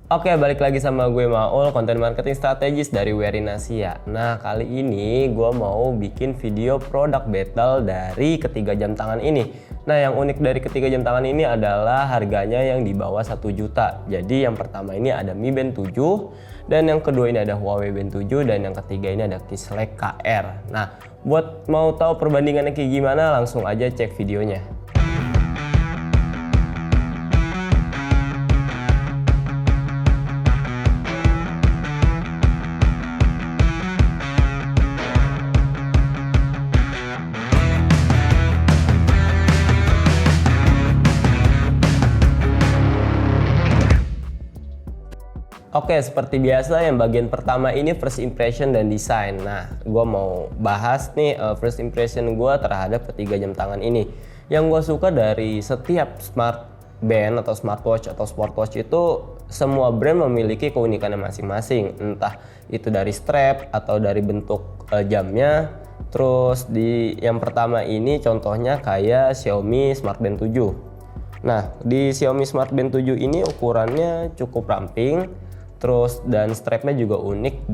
Oke, balik lagi sama gue Maul, konten marketing strategis dari Werinasia. Nah, kali ini gue mau bikin video produk battle dari ketiga jam tangan ini. Nah, yang unik dari ketiga jam tangan ini adalah harganya yang di bawah 1 juta. Jadi yang pertama ini ada Mi Band 7, dan yang kedua ini ada Huawei Band 7, dan yang ketiga ini ada Kislek KR. Nah, buat mau tahu perbandingannya kayak gimana, langsung aja cek videonya. Oke, seperti biasa yang bagian pertama ini first impression dan desain. Nah, gue mau bahas nih first impression gue terhadap ketiga jam tangan ini. Yang gue suka dari setiap smart band atau smartwatch atau smartwatch itu semua brand memiliki keunikannya masing-masing. Entah itu dari strap atau dari bentuk jamnya. Terus di yang pertama ini contohnya kayak Xiaomi Smart Band 7. Nah, di Xiaomi Smart Band 7 ini ukurannya cukup ramping. Terus dan strapnya juga unik,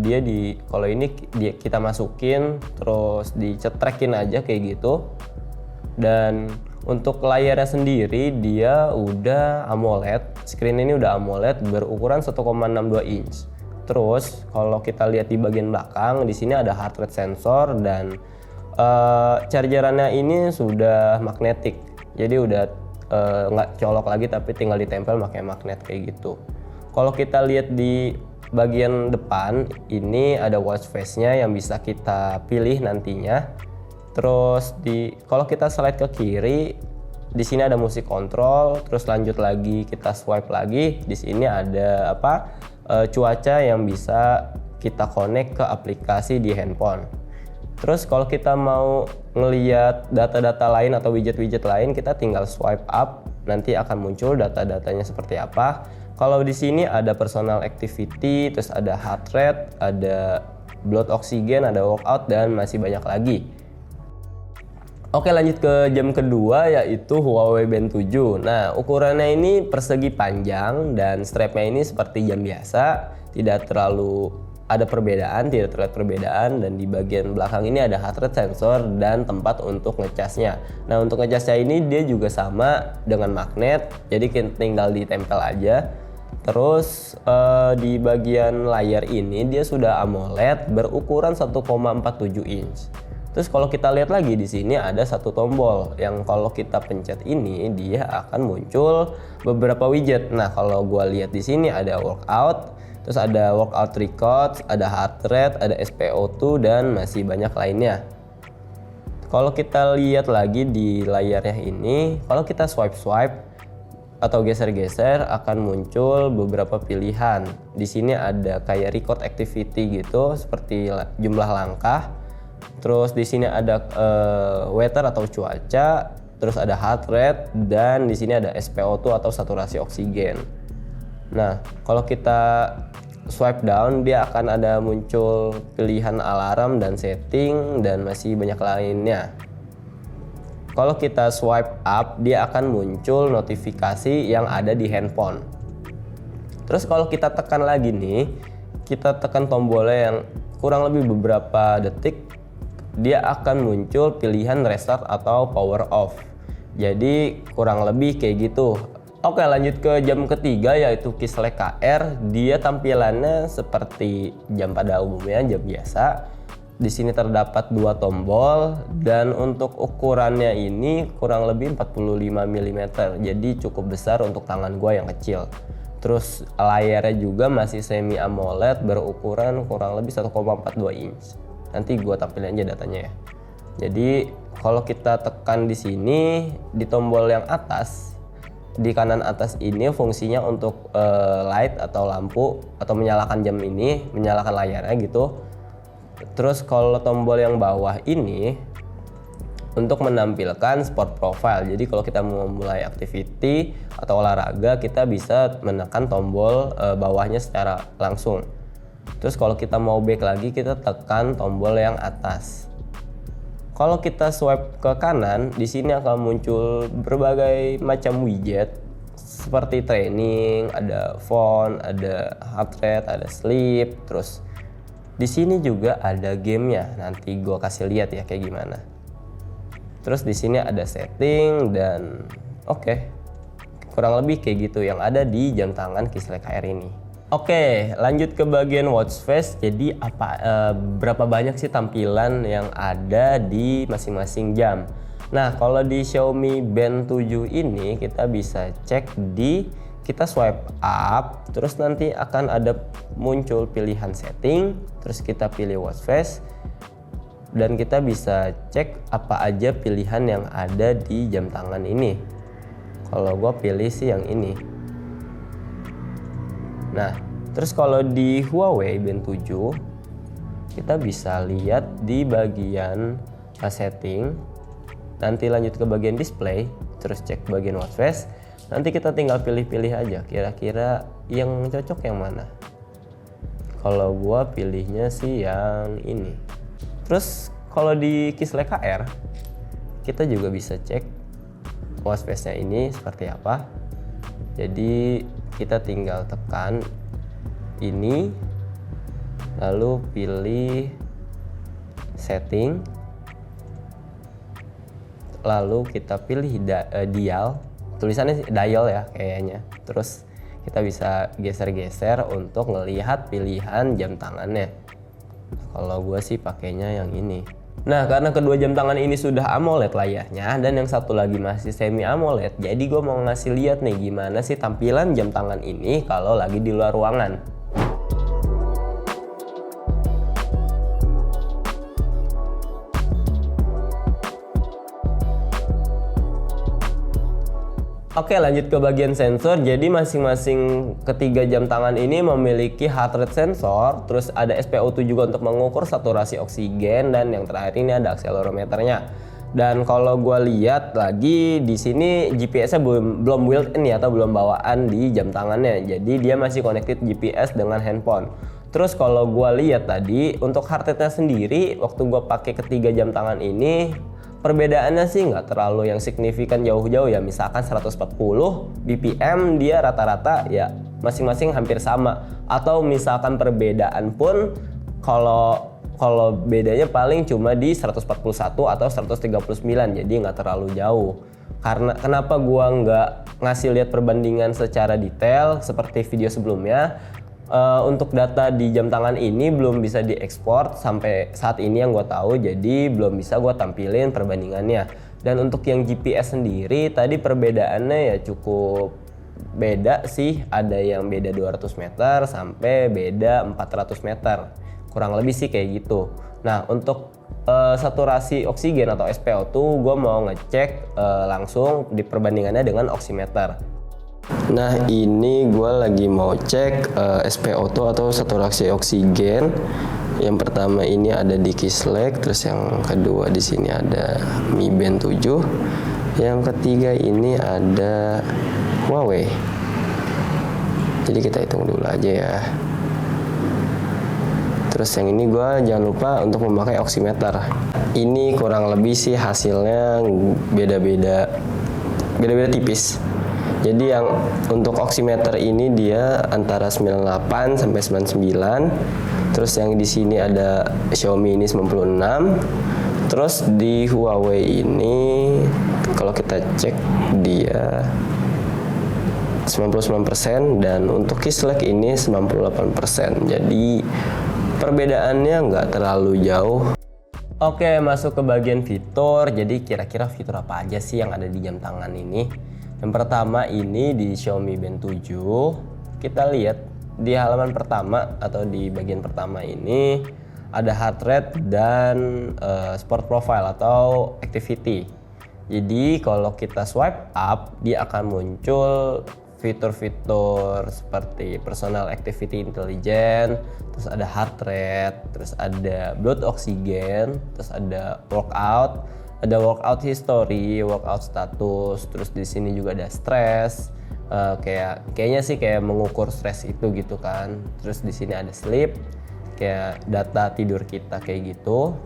kalau ini kita masukin terus dicetrekin aja kayak gitu. Dan untuk layarnya sendiri dia udah AMOLED, screen ini udah AMOLED berukuran 1,62 inch. Terus kalau kita lihat di bagian belakang di sini ada heart rate sensor dan chargerannya ini sudah magnetik. Jadi udah nggak colok lagi tapi tinggal ditempel pakai magnet kayak gitu. Kalau kita lihat di bagian depan ini ada watch face-nya yang bisa kita pilih nantinya. Terus kalau kita slide ke kiri, di sini ada musik control. Terus lanjut lagi kita swipe lagi, di sini ada cuaca yang bisa kita connect ke aplikasi di handphone. Terus kalau kita mau ngelihat data-data lain atau widget-widget lain, kita tinggal swipe up, nanti akan muncul data-datanya seperti apa. Kalau di sini ada personal activity, terus ada heart rate, ada blood oxygen, ada workout, dan masih banyak lagi. Oke, lanjut ke jam kedua yaitu Huawei Band 7. Nah, ukurannya ini persegi panjang dan strapnya ini seperti jam biasa, tidak terlihat perbedaan, dan di bagian belakang ini ada heart rate sensor dan tempat untuk ngecasnya. Nah, untuk ngecasnya ini dia juga sama dengan magnet, jadi tinggal ditempel aja. Terus di bagian layar ini dia sudah AMOLED berukuran 1,47 inch. Terus kalau kita lihat lagi di sini ada satu tombol yang kalau kita pencet ini dia akan muncul beberapa widget. Nah, kalau gua lihat di sini ada workout, terus ada workout records, ada heart rate, ada SpO2, dan masih banyak lainnya. Kalau kita lihat lagi di layarnya ini, kalau kita swipe atau geser-geser akan muncul beberapa pilihan. Di sini ada kayak record activity gitu, seperti jumlah langkah. Terus di sini ada weather atau cuaca, terus ada heart rate, dan di sini ada SpO2 atau saturasi oksigen. Nah, kalau kita swipe down dia akan ada muncul pilihan alarm dan setting dan masih banyak lainnya. Kalau kita swipe up, dia akan muncul notifikasi yang ada di handphone. Terus kalau kita tekan lagi nih, kita tekan tombolnya yang kurang lebih beberapa detik, dia akan muncul pilihan restart atau power off. Jadi kurang lebih kayak gitu. Oke, lanjut ke jam ketiga yaitu Kislek KR. Dia tampilannya seperti jam pada umumnya, jam biasa. Di sini terdapat dua tombol dan untuk ukurannya ini kurang lebih 45 mm. Jadi cukup besar untuk tangan gue yang kecil. Terus layarnya juga masih semi AMOLED berukuran kurang lebih 1,42 inch. Nanti gue tampilin aja datanya ya. Jadi kalau kita tekan di sini di tombol yang atas, di kanan atas ini fungsinya untuk light atau lampu atau menyalakan jam ini, menyalakan layarnya gitu. Terus kalau tombol yang bawah ini untuk menampilkan sport profile. Jadi kalau kita mau mulai activity atau olahraga, kita bisa menekan tombol bawahnya secara langsung. Terus kalau kita mau back lagi, kita tekan tombol yang atas. Kalau kita swipe ke kanan, di sini akan muncul berbagai macam widget seperti training, ada phone, ada heart rate, ada sleep, terus di sini juga ada gamenya. Nanti gue kasih lihat ya kayak gimana. Terus di sini ada setting dan oke. Kurang lebih kayak gitu yang ada di jam tangan Keyslake KR ini. Oke, lanjut ke bagian watch face. Jadi berapa banyak sih tampilan yang ada di masing-masing jam? Nah, kalau di Xiaomi Band 7 ini kita bisa cek kita swipe up, terus nanti akan ada muncul pilihan setting, terus kita pilih watch face, dan kita bisa cek apa aja pilihan yang ada di jam tangan ini. Kalau gue pilih sih yang ini. Nah, terus kalau di Huawei Band 7 kita bisa lihat di bagian setting, nanti lanjut ke bagian display, terus cek bagian watch face. Nanti kita tinggal pilih-pilih aja kira-kira yang cocok yang mana. Kalau gua pilihnya sih yang ini. Terus kalau di Keyslake KR kita juga bisa cek watch face-nya ini seperti apa. Jadi kita tinggal tekan ini, lalu pilih setting, lalu kita pilih dial, tulisannya dial ya kayaknya. Terus kita bisa geser-geser untuk ngelihat pilihan jam tangannya. Kalau gue sih pakainya yang ini. Nah, karena kedua jam tangan ini sudah AMOLED layarnya dan yang satu lagi masih semi AMOLED, jadi gue mau ngasih lihat nih gimana sih tampilan jam tangan ini kalau lagi di luar ruangan. Oke, lanjut ke bagian sensor. Jadi masing-masing ketiga jam tangan ini memiliki heart rate sensor, terus ada SpO2 juga untuk mengukur saturasi oksigen, dan yang terakhir ini ada akselerometernya. Dan kalau gue lihat lagi di sini GPS-nya belum built-in ya, atau belum bawaan di jam tangannya. Jadi dia masih connected GPS dengan handphone. Terus kalau gue lihat tadi untuk heart rate-nya sendiri waktu gue pakai ketiga jam tangan ini, perbedaannya sih nggak terlalu yang signifikan jauh-jauh ya. Misalkan 140 BPM dia rata-rata ya masing-masing hampir sama. Atau misalkan perbedaan pun kalau bedanya paling cuma di 141 atau 139, jadi nggak terlalu jauh. Karena kenapa gua nggak ngasih lihat perbandingan secara detail seperti video sebelumnya? Untuk data di jam tangan ini belum bisa diekspor sampai saat ini yang gue tahu, jadi belum bisa gue tampilin perbandingannya. Dan untuk yang GPS sendiri tadi perbedaannya ya cukup beda sih, ada yang beda 200 meter sampai beda 400 meter, kurang lebih sih kayak gitu. Nah, untuk saturasi oksigen atau SpO2 gue mau ngecek langsung di perbandingannya dengan oximeter. Nah, ini gue lagi mau cek SpO2 atau saturasi oksigen. Yang pertama ini ada di Keyslake, terus yang kedua di sini ada Mi Band 7. Yang ketiga ini ada Huawei. Jadi kita hitung dulu aja ya. Terus yang ini gue jangan lupa untuk memakai oximeter. Ini kurang lebih sih hasilnya beda-beda tipis. Jadi yang untuk oximeter ini dia antara 98 sampai 99. Terus yang di sini ada Xiaomi ini 96. Terus di Huawei ini kalau kita cek dia 99%, dan untuk Keyslake ini 98%. Jadi perbedaannya nggak terlalu jauh. Oke, masuk ke bagian fitur. Jadi kira-kira fitur apa aja sih yang ada di jam tangan ini? Yang pertama ini di Xiaomi Band 7, kita lihat di halaman pertama atau di bagian pertama ini ada heart rate dan sport profile atau activity. Jadi kalau kita swipe up, dia akan muncul fitur-fitur seperti personal activity intelligence, terus ada heart rate, terus ada blood oxygen, terus ada workout. Ada workout history, workout status, terus di sini juga ada stress, kayaknya sih kayak mengukur stres itu gitu kan. Terus di sini ada sleep, kayak data tidur kita kayak gitu.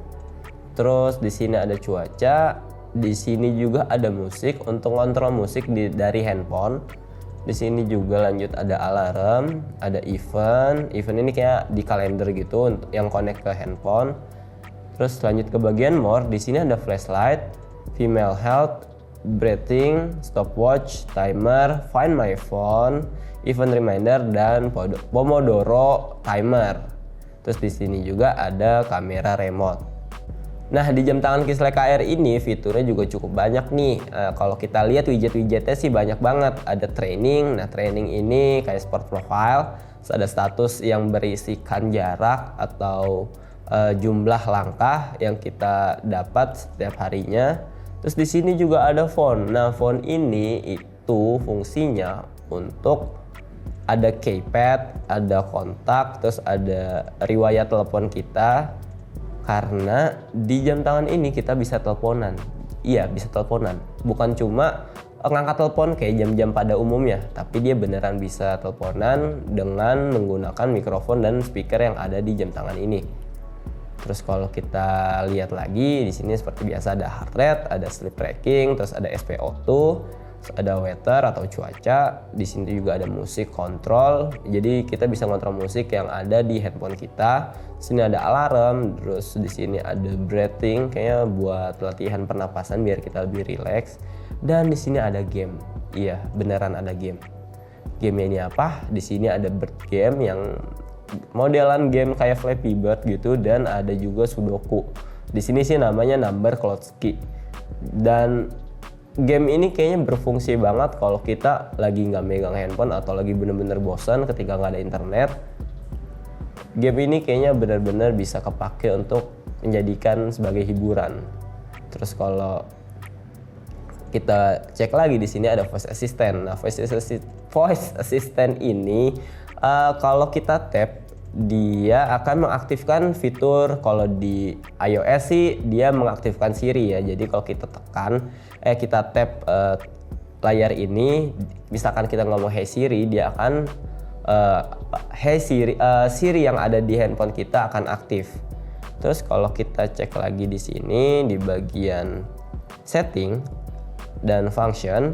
Terus di sini ada cuaca, di sini juga ada musik untuk kontrol musik dari handphone. Di sini juga lanjut ada alarm, ada event. Event ini kayak di kalender gitu yang connect ke handphone. Terus lanjut ke bagian more, di sini ada flashlight, female health, breathing, stopwatch, timer, find my phone, event reminder, dan Pomodoro timer. Terus di sini juga ada kamera remote. Nah, di jam tangan Kislev KR ini fiturnya juga cukup banyak nih. Kalau kita lihat widget-widgetnya sih banyak banget. Ada training. Nah, training ini kayak sport profile. Terus ada status yang berisikan jarak atau jumlah langkah yang kita dapat setiap harinya. Terus di sini juga ada phone. Nah, phone ini itu fungsinya untuk ada keypad, ada kontak, terus ada riwayat telepon kita. Karena di jam tangan ini kita bisa teleponan. Iya, bisa teleponan. Bukan cuma ngangkat telepon kayak jam-jam pada umumnya, tapi dia beneran bisa teleponan dengan menggunakan mikrofon dan speaker yang ada di jam tangan ini. Terus kalau kita lihat lagi di sini seperti biasa ada heart rate, ada sleep tracking, terus ada SpO2, terus ada weather atau cuaca. Di sini juga ada musik control. Jadi kita bisa ngontrol musik yang ada di handphone kita. Sini ada alarm, terus di sini ada breathing, kayaknya buat latihan pernapasan biar kita lebih rileks. Dan di sini ada game. Iya, beneran ada game. Game ini apa? Di sini ada bird game yang modelan game kayak Flappy Bird gitu, dan ada juga Sudoku. Di sini sih namanya Number Klocki. Dan game ini kayaknya berfungsi banget kalau kita lagi nggak megang handphone atau lagi bener-bener bosan ketika nggak ada internet. Game ini kayaknya benar-benar bisa kepake untuk menjadikan sebagai hiburan. Terus kalau kita cek lagi di sini ada voice assistant. Nah, voice assistant ini kalau kita tap dia akan mengaktifkan fitur. Kalau di iOS sih dia mengaktifkan Siri ya. Jadi kalau kita kita tap layar ini, misalkan kita ngomong Hey Siri, dia akan Hey Siri, Siri yang ada di handphone kita akan aktif. Terus kalau kita cek lagi di sini di bagian setting dan function,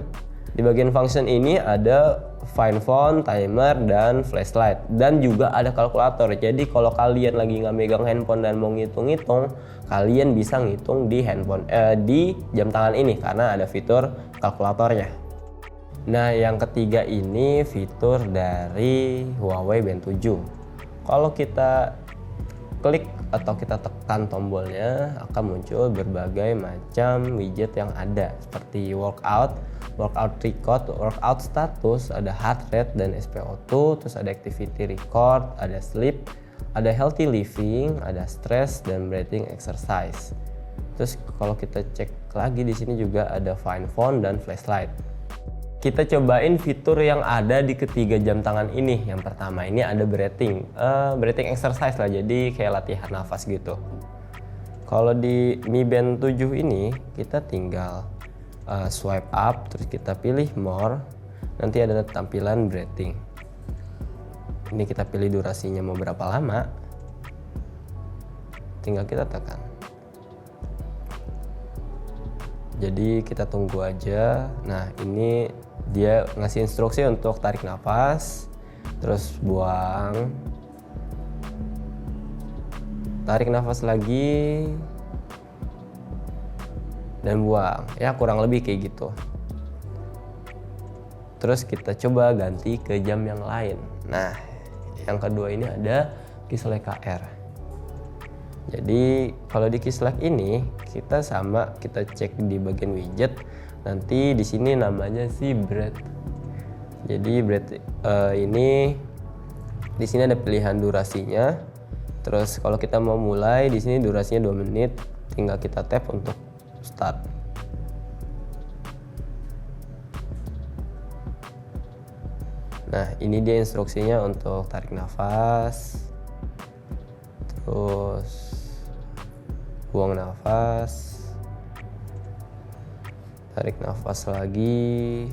di bagian function ini ada find phone, timer, dan flashlight, dan juga ada kalkulator. Jadi kalau kalian lagi nggak megang handphone dan mau ngitung-ngitung, kalian bisa ngitung di handphone di jam tangan ini karena ada fitur kalkulatornya. Nah, yang ketiga ini fitur dari Huawei Band 7. Kalau kita klik atau kita tekan tombolnya, akan muncul berbagai macam widget yang ada seperti workout record, workout status, ada heart rate dan SpO2, terus ada activity record, ada sleep, ada healthy living, ada stress dan breathing exercise. Terus kalau kita cek lagi di sini juga ada find phone dan flashlight. Kita cobain fitur yang ada di ketiga jam tangan ini. Yang pertama ini ada breathing exercise lah, jadi kayak latihan nafas gitu. Kalau di Mi Band 7 ini kita tinggal swipe up, terus kita pilih more, nanti ada tampilan breathing. Ini kita pilih durasinya mau berapa lama, tinggal kita tekan. Jadi kita tunggu aja. Nah, ini dia ngasih instruksi untuk tarik nafas, terus buang, tarik nafas lagi, dan buang. Ya kurang lebih kayak gitu. Terus kita coba ganti ke jam yang lain. Nah, yang kedua ini ada Kislev KR. Jadi kalau di Kislev ini kita cek di bagian widget. Nanti di sini namanya si breath. Jadi breath ini di sini ada pilihan durasinya. Terus kalau kita mau mulai di sini durasinya 2 menit, tinggal kita tap untuk start. Nah, ini dia instruksinya untuk tarik nafas. Terus buang nafas. Tarik nafas lagi,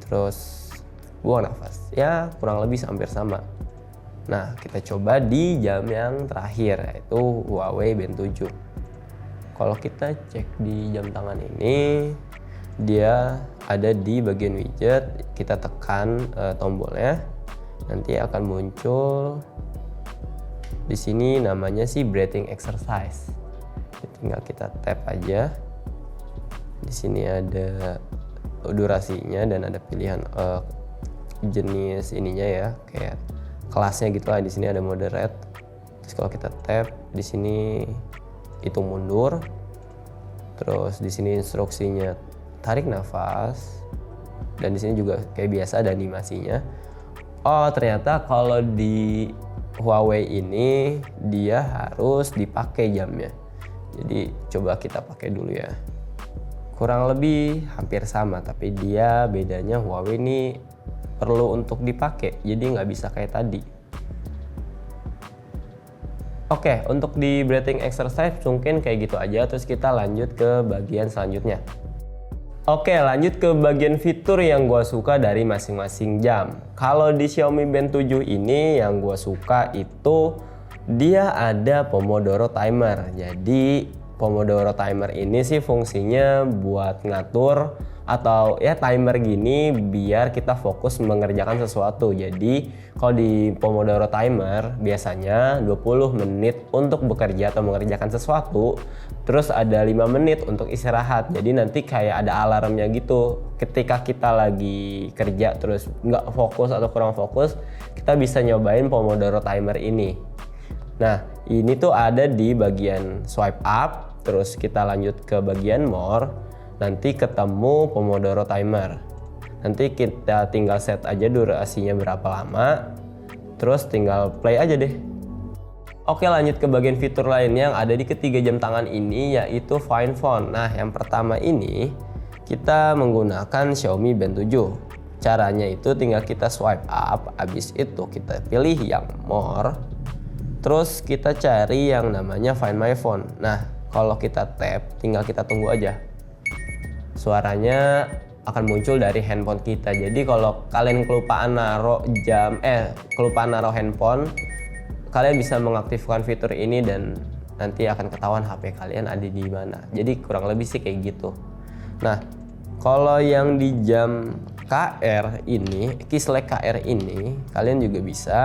terus buang nafas. Ya kurang lebih hampir sama. Nah, kita coba di jam yang terakhir, yaitu Huawei Band 7. Kalau kita cek di jam tangan ini, dia ada di bagian widget. Kita tekan tombolnya, nanti akan muncul di sini namanya sih breathing exercise. Tinggal kita tap aja. Di sini ada durasinya dan ada pilihan jenis ininya ya, kayak kelasnya gitu lah. Di sini ada moderate. Terus kalau kita tap di sini hitung mundur. Terus di sini instruksinya tarik nafas. Dan di sini juga kayak biasa ada animasinya. Oh, ternyata kalau di Huawei ini dia harus dipakai jamnya. Jadi coba kita pakai dulu ya. Kurang lebih hampir sama, tapi dia bedanya Huawei ini perlu untuk dipakai, jadi nggak bisa kayak tadi. Oke, untuk di breathing exercise mungkin kayak gitu aja. Terus kita lanjut ke bagian selanjutnya. Oke, lanjut ke bagian fitur yang gue suka dari masing-masing jam. Kalau di Xiaomi Band 7 ini yang gue suka itu dia ada Pomodoro Timer. Jadi Pomodoro Timer ini sih fungsinya buat ngatur atau ya timer gini biar kita fokus mengerjakan sesuatu. Jadi kalau di Pomodoro Timer biasanya 20 menit untuk bekerja atau mengerjakan sesuatu, terus ada 5 menit untuk istirahat. Jadi nanti kayak ada alarmnya gitu. Ketika kita lagi kerja terus nggak fokus atau kurang fokus, kita bisa nyobain Pomodoro Timer ini. Nah, ini tuh ada di bagian swipe up, terus kita lanjut ke bagian more. Nanti ketemu Pomodoro Timer. Nanti kita tinggal set aja durasinya berapa lama, terus tinggal play aja deh. Oke, lanjut ke bagian fitur lain yang ada di ketiga jam tangan ini, yaitu Find Phone. Nah, yang pertama ini kita menggunakan Xiaomi Band 7. Caranya itu tinggal kita swipe up, habis itu kita pilih yang more, terus kita cari yang namanya Find My Phone. Nah, kalau kita tap, tinggal kita tunggu aja. Suaranya akan muncul dari handphone kita. Jadi kalau kalian kelupaan naruh kelupaan naruh handphone, kalian bisa mengaktifkan fitur ini dan nanti akan ketahuan HP kalian ada di mana. Jadi kurang lebih sih kayak gitu. Nah, kalau yang di jam KR ini, Kislek KR ini, kalian juga bisa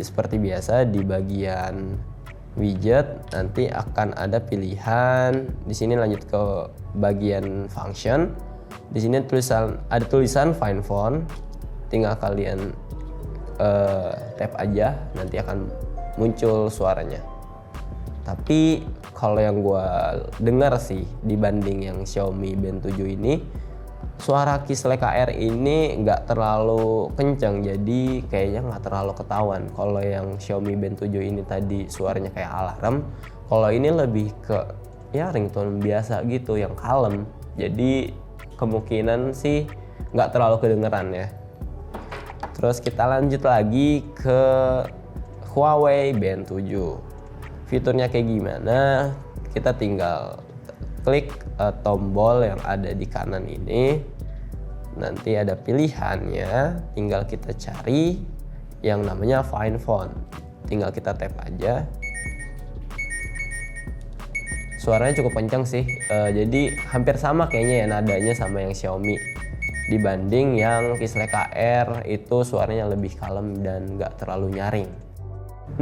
seperti biasa di bagian widget nanti akan ada pilihan. Di sini lanjut ke bagian function. Di sini ada tulisan Find Phone. Tinggal kalian tap aja, nanti akan muncul suaranya. Tapi kalau yang gue dengar sih dibanding yang Xiaomi Band 7 ini, suara Kislek KR ini nggak terlalu kencang, jadi kayaknya nggak terlalu ketahuan. Kalau yang Xiaomi Band 7 ini tadi suaranya kayak alarm, kalau ini lebih ke ya ringtone biasa gitu yang kalem. Jadi kemungkinan sih nggak terlalu kedengeran ya. Terus kita lanjut lagi ke Huawei Band 7. Fiturnya kayak gimana? Kita tinggal klik tombol yang ada di kanan ini, nanti ada pilihannya, tinggal kita cari yang namanya Find Phone, tinggal kita tap aja. Suaranya cukup kencang sih, jadi hampir sama kayaknya ya nadanya sama yang Xiaomi, dibanding yang Kislek KR itu suaranya lebih kalem dan nggak terlalu nyaring.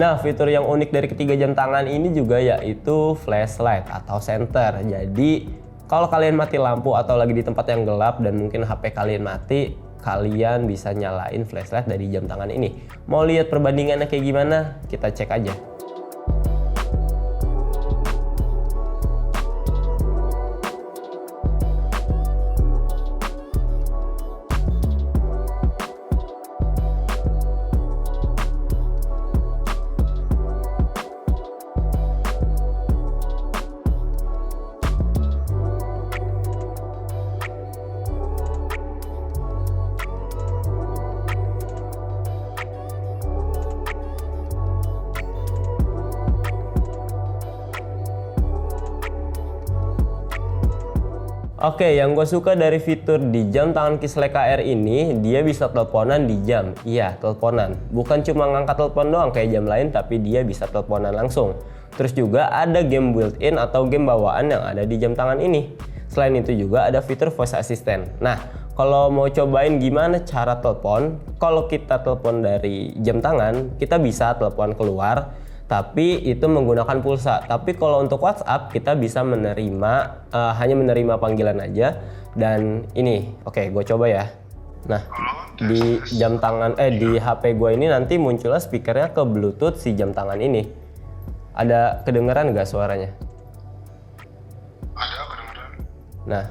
Nah, fitur yang unik dari ketiga jam tangan ini juga yaitu flashlight atau senter. Jadi kalau kalian mati lampu atau lagi di tempat yang gelap dan mungkin HP kalian mati, kalian bisa nyalain flashlight dari jam tangan ini. Mau lihat perbandingannya kayak gimana? Kita cek aja. Oke, yang gue suka dari fitur di jam tangan Kislek KR ini, dia bisa teleponan di jam. Iya, teleponan. Bukan cuma ngangkat telepon doang kayak jam lain, tapi dia bisa teleponan langsung. Terus juga ada game built-in atau game bawaan yang ada di jam tangan ini. Selain itu juga ada fitur voice assistant. Nah, kalau mau cobain gimana cara telepon, kalau kita telepon dari jam tangan, kita bisa telepon keluar, tapi itu menggunakan pulsa. Tapi kalau untuk WhatsApp, kita bisa hanya menerima panggilan aja. Dan ini, oke, gue coba ya. Nah, di jam tangan, di HP gue ini nanti munculnya speakernya ke Bluetooth si jam tangan ini. Ada kedengeran nggak suaranya? Ada kedengeran. Nah,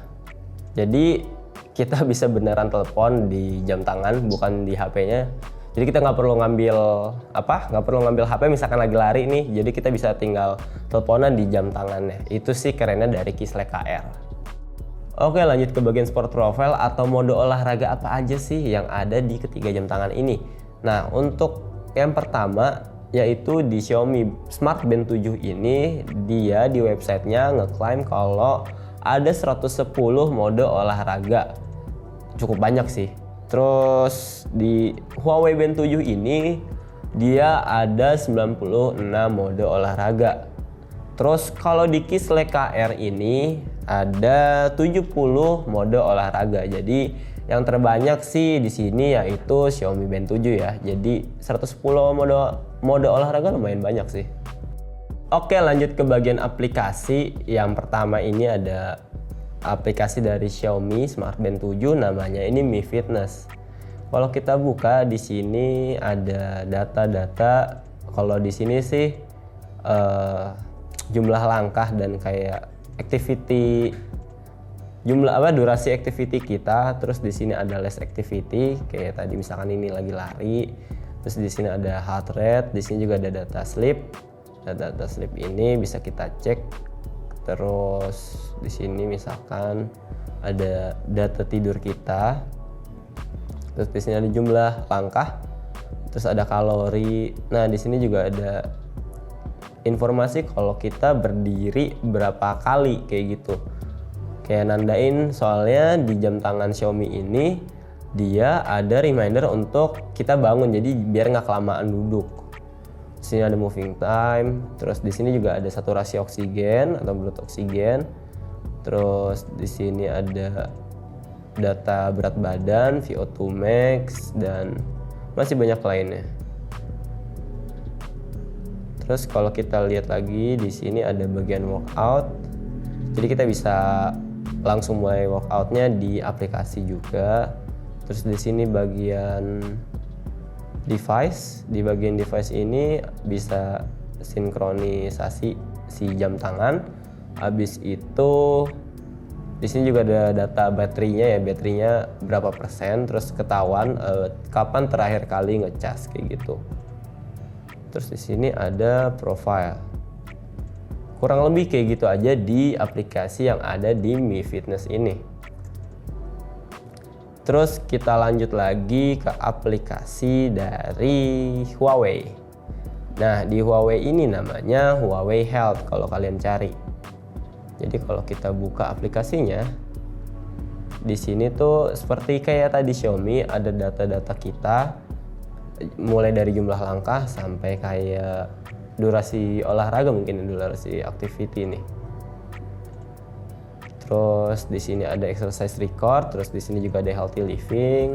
jadi kita bisa beneran telepon di jam tangan, bukan di HP-nya. Jadi kita nggak perlu ngambil HP misalkan lagi lari nih. Jadi kita bisa tinggal teleponan di jam tangannya. Itu sih kerennya dari Kislek KR. Oke, lanjut ke bagian sport profile atau mode olahraga apa aja sih yang ada di ketiga jam tangan ini. Nah, untuk yang pertama yaitu di Xiaomi Smart Band 7 ini, dia di websitenya ngeklaim kalau ada 110 mode olahraga. Cukup banyak sih. Terus di Huawei Band 7 ini dia ada 96 mode olahraga. Terus kalau di Kislek KR ini ada 70 mode olahraga. Jadi yang terbanyak sih di sini yaitu Xiaomi Band 7 ya. Jadi 110 mode olahraga lumayan banyak sih. Oke, lanjut ke bagian aplikasi. Yang pertama ini ada aplikasi dari Xiaomi Smart Band 7, namanya ini Mi Fitness. Kalau kita buka di sini ada data-data. Kalau di sini sih jumlah langkah dan kayak durasi activity kita. Terus di sini ada less activity, kayak tadi misalkan ini lagi lari. Terus di sini ada heart rate, di sini juga ada data sleep. Data sleep ini bisa kita cek. Terus di sini misalkan ada data tidur kita. Terus di sini ada jumlah langkah. Terus ada kalori. Nah, di sini juga ada informasi kalau kita berdiri berapa kali kayak gitu. Kayak nandain, soalnya di jam tangan Xiaomi ini dia ada reminder untuk kita bangun, jadi biar nggak kelamaan duduk. Di sini ada moving time, terus di sini juga ada saturasi oksigen atau blood oksigen. Terus di sini ada data berat badan, VO2 max, dan masih banyak lainnya. Terus kalau kita lihat lagi di sini ada bagian workout. Jadi kita bisa langsung mulai workoutnya di aplikasi juga. Terus di sini bagian device. Di bagian device ini bisa sinkronisasi si jam tangan. Habis itu di sini juga ada data baterainya ya, baterainya berapa persen, terus ketahuan kapan terakhir kali ngecas kayak gitu. Terus di sini ada profile. Kurang lebih kayak gitu aja di aplikasi yang ada di Mi Fitness ini. Terus kita lanjut lagi ke aplikasi dari Huawei. Nah, di Huawei ini namanya Huawei Health kalau kalian cari. Jadi kalau kita buka aplikasinya, di sini tuh seperti kayak tadi Xiaomi, ada data-data kita mulai dari jumlah langkah sampai kayak durasi olahraga, mungkin durasi activity nih. Terus di sini ada exercise record, terus di sini juga ada healthy living.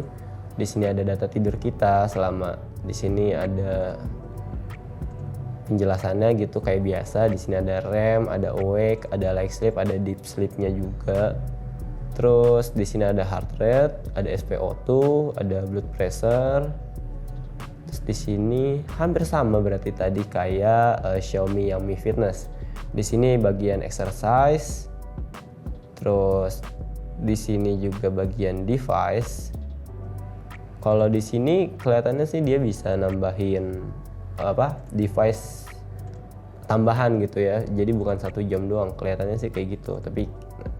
Di sini ada data tidur kita selama, di sini ada penjelasannya gitu kayak biasa. Di sini ada REM, ada awake, ada light sleep, ada deep sleep-nya juga. Terus di sini ada heart rate, ada SpO2, ada blood pressure. Terus di sini hampir sama berarti tadi kayak Xiaomi yang Mi Fitness. Di sini bagian exercise. Terus di sini juga bagian device. Kalau di sini kelihatannya sih dia bisa nambahin device tambahan gitu ya. Jadi bukan 1 jam doang. Kelihatannya sih kayak gitu. Tapi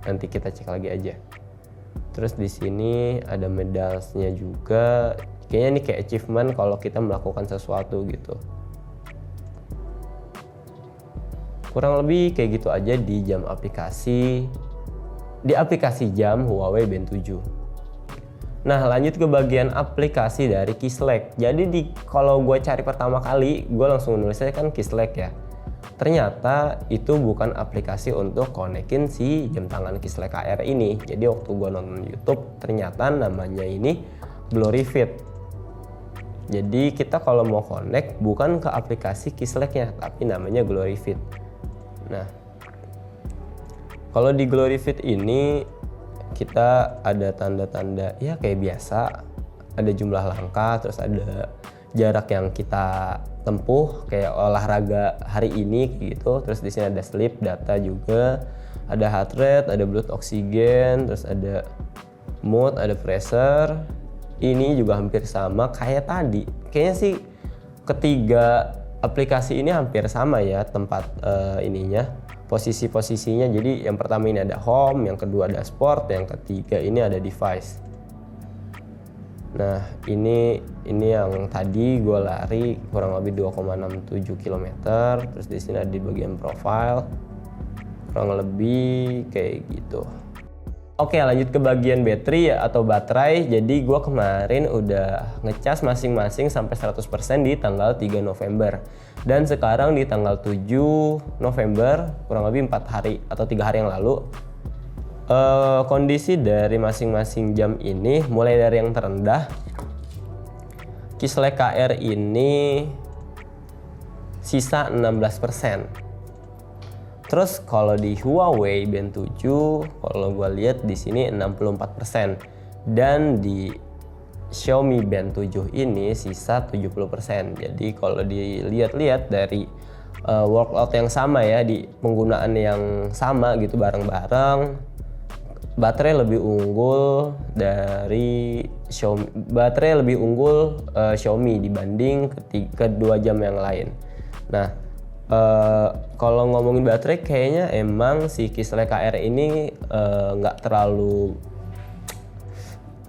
nanti kita cek lagi aja. Terus di sini ada medalsnya juga. Kayaknya ini kayak achievement kalau kita melakukan sesuatu gitu. Kurang lebih kayak gitu aja di jam aplikasi. Di aplikasi jam Huawei Band 7. Nah, lanjut ke bagian aplikasi dari Kislek. Jadi kalau gue cari pertama kali, gue langsung nulisnya kan Kislek ya. ternyata itu bukan aplikasi untuk konekin si jam tangan Keyslate KR ini. Jadi waktu gue nonton YouTube ternyata namanya ini GloryFit. Jadi kita kalau mau connect bukan ke aplikasi Keyslate-nya, tapi namanya GloryFit. Nah, kalau di GloryFit ini kita ada tanda-tanda ya kayak biasa, ada jumlah langkah, terus ada jarak yang kita tempuh kayak olahraga hari ini gitu. Terus di sini ada sleep data juga, ada heart rate, ada blood oxygen, terus ada mood, ada pressure. Ini juga hampir sama kayak tadi. Kayaknya sih ketiga aplikasi ini hampir sama ya tempat ininya, posisi-posisinya. Jadi yang pertama ini ada home, yang kedua ada sport, yang ketiga ini ada device. Nah ini yang tadi gue lari kurang lebih 2,67 km. Terus di sini ada di bagian profile kurang lebih kayak gitu. Oke, lanjut ke bagian battery atau baterai. Jadi gue kemarin udah ngecas masing-masing sampai 100% di tanggal 3 November. Dan sekarang di tanggal 7 November, kurang lebih 4 hari atau 3 hari yang lalu. Kondisi dari masing-masing jam ini, mulai dari yang terendah, Keyslate KR ini sisa 16%. Terus kalau di Huawei Band 7, kalau gue lihat di sini 64%, dan di Xiaomi Band 7 ini sisa 70%. Jadi kalau dilihat-lihat dari workout yang sama ya, di penggunaan yang sama gitu bareng-bareng, baterai lebih unggul dari Xiaomi dibanding kedua jam yang lain. Nah, kalau ngomongin baterai kayaknya emang si Keyslate KR ini nggak terlalu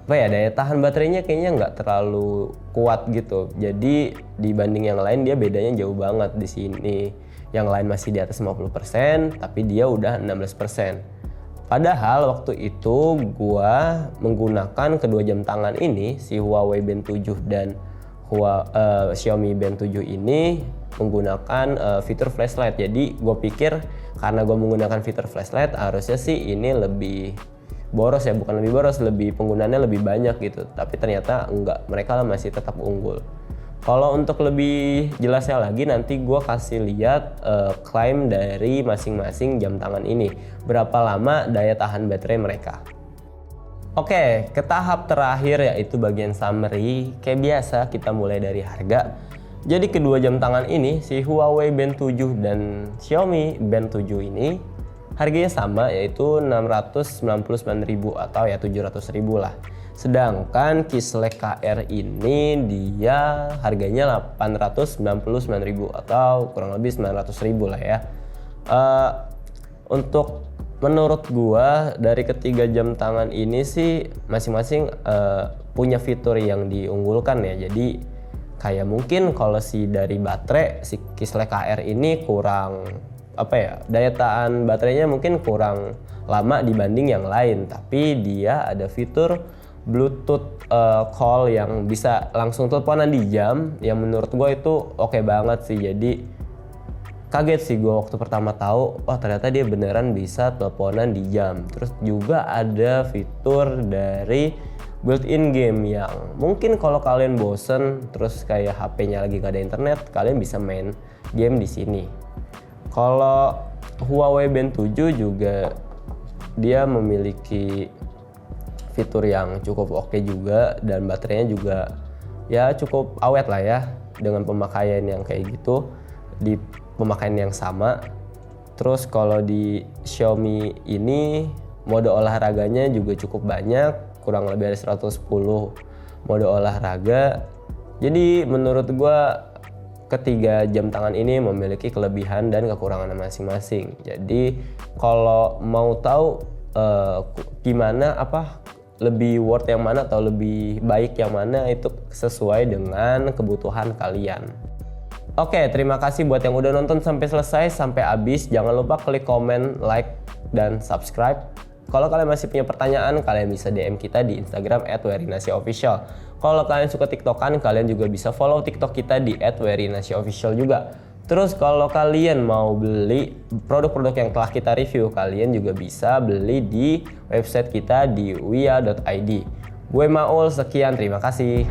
daya tahan baterainya kayaknya nggak terlalu kuat gitu. Jadi dibanding yang lain dia bedanya jauh banget di sini. Yang lain masih di atas 50%, tapi dia udah 16%. Padahal waktu itu gua menggunakan kedua jam tangan ini, si Huawei Band 7 dan Xiaomi Band 7 ini menggunakan fitur flashlight. Jadi gue pikir karena gue menggunakan fitur flashlight harusnya sih ini lebih boros ya, bukan lebih boros, lebih penggunaannya lebih banyak gitu. Tapi ternyata enggak, mereka masih tetap unggul. Kalau untuk lebih jelasnya lagi nanti gue kasih lihat klaim dari masing-masing jam tangan ini, berapa lama daya tahan baterai mereka. Oke, ke tahap terakhir yaitu bagian summary. Kayak biasa kita mulai dari harga. Jadi kedua jam tangan ini, si Huawei Band 7 dan Xiaomi Band 7 ini harganya sama, yaitu 699.000 atau ya 700.000 lah. Sedangkan Keyslate KR ini dia harganya 899.000 atau kurang lebih 900.000 lah ya. Untuk menurut gua dari ketiga jam tangan ini sih masing-masing punya fitur yang diunggulkan ya. Jadi kayak mungkin kalau dari baterai si Keyslate KR ini kurang daya tahan baterainya mungkin kurang lama dibanding yang lain, tapi dia ada fitur Bluetooth call yang bisa langsung teleponan di jam, yang menurut gua itu oke banget sih. Jadi kaget sih gue waktu pertama tahu, ternyata dia beneran bisa teleponan di jam. Terus juga ada fitur dari built-in game yang mungkin kalau kalian bosen terus kayak HP-nya lagi gak ada internet, kalian bisa main game di sini. Kalau Huawei Band 7 juga dia memiliki fitur yang cukup oke juga, dan baterainya juga ya cukup awet lah ya dengan pemakaian yang kayak gitu, di pemakaian yang sama. Terus kalau di Xiaomi ini mode olahraganya juga cukup banyak, kurang lebih ada 110 mode olahraga. Jadi menurut gua ketiga jam tangan ini memiliki kelebihan dan kekurangan masing-masing. Jadi kalau mau tahu gimana lebih worth yang mana atau lebih baik yang mana, itu sesuai dengan kebutuhan kalian. Oke, terima kasih buat yang udah nonton sampai selesai, sampai habis. Jangan lupa klik komen, like, dan subscribe. Kalau kalian masih punya pertanyaan, kalian bisa DM kita di Instagram @werinasiofficial. Kalau kalian suka TikTokan, kalian juga bisa follow TikTok kita di @werinasiofficial juga. Terus kalau kalian mau beli produk-produk yang telah kita review, kalian juga bisa beli di website kita di uia.id. Gue Maul, sekian, terima kasih.